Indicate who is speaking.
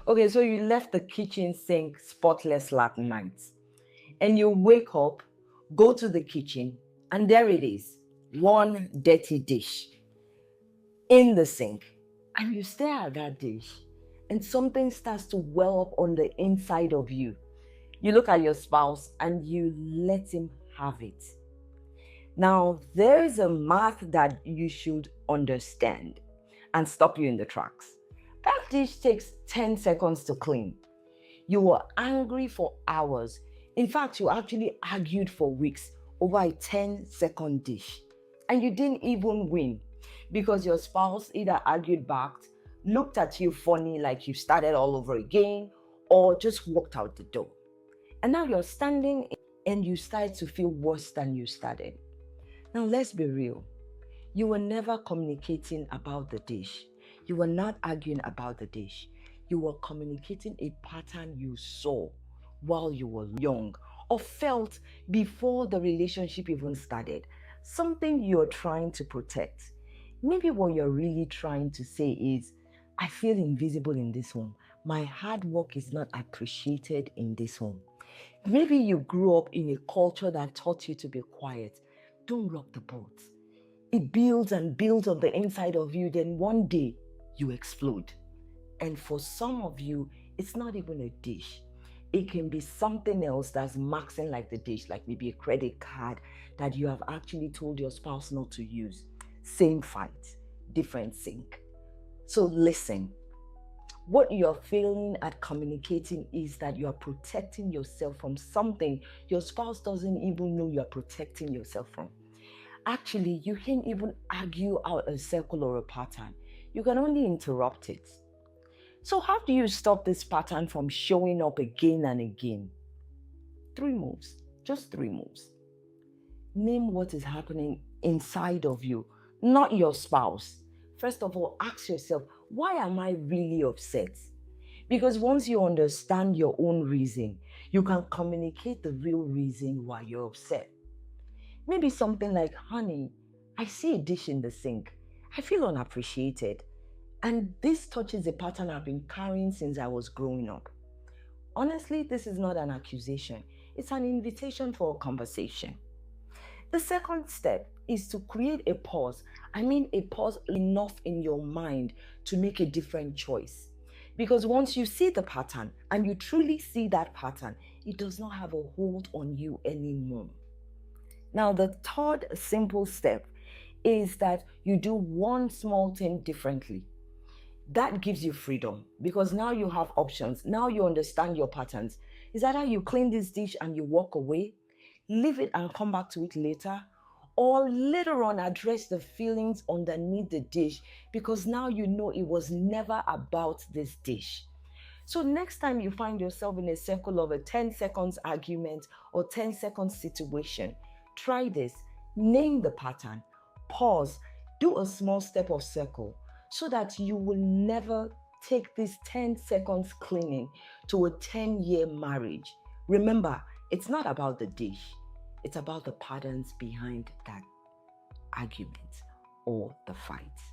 Speaker 1: Okay, so you left the kitchen sink spotless last night, and you wake up, go to the kitchen, and there it is, one dirty dish in the sink. And you stare at that dish, and something starts to well up on the inside of you. You look at your spouse and you let him have it. Now, there is a math that you should understand and stop you in the tracks. That dish takes 10 seconds to clean. You were angry for hours. In fact, you actually argued for weeks over a 10-second dish. And you didn't even win because your spouse either argued back, looked at you funny like you started all over again, or just walked out the door. And now you're standing and you start to feel worse than you started. Now, let's be real. You were never communicating about the dish. You were not arguing about the dish. You were communicating a pattern you saw while you were young or felt before the relationship even started. Something you're trying to protect. Maybe what you're really trying to say is, I feel invisible in this home. My hard work is not appreciated in this home. Maybe you grew up in a culture that taught you to be quiet. Don't rock the boat. It builds and builds on the inside of you, then one day you explode. And for some of you, it's not even a dish. It can be something else that's maxing like the dish, like maybe a credit card that you have actually told your spouse not to use. Same fight, different sink. So listen, what you're failing at communicating is that you are protecting yourself from something your spouse doesn't even know you're protecting yourself from. Actually, you can't even argue out a circle or a pattern. You can only interrupt it. So how do you stop this pattern from showing up again and again? 3 moves, just 3 moves. Name what is happening inside of you, not your spouse. First of all, ask yourself, why am I really upset? Because once you understand your own reason, you can communicate the real reason why you're upset. Maybe something like, honey, I see a dish in the sink. I feel unappreciated. And this touches a pattern I've been carrying since I was growing up. Honestly, this is not an accusation. It's an invitation for a conversation. The second step is to create a pause. I mean, a pause enough in your mind to make a different choice. Because once you see the pattern and you truly see that pattern, it does not have a hold on you anymore. Now, the third simple step is that you do one small thing differently. That gives you freedom because now you have options. Now you understand your patterns. Is either you clean this dish and you walk away, leave it and come back to it later, or later on address the feelings underneath the dish because now you know it was never about this dish. So next time you find yourself in a circle of a 10 seconds argument or 10 seconds situation, try this. Name the pattern. Pause. Do a small step of circle so that you will never take this 10 seconds cleaning to a 10-year marriage. Remember, it's not about the dish. It's about the patterns behind that argument or the fight.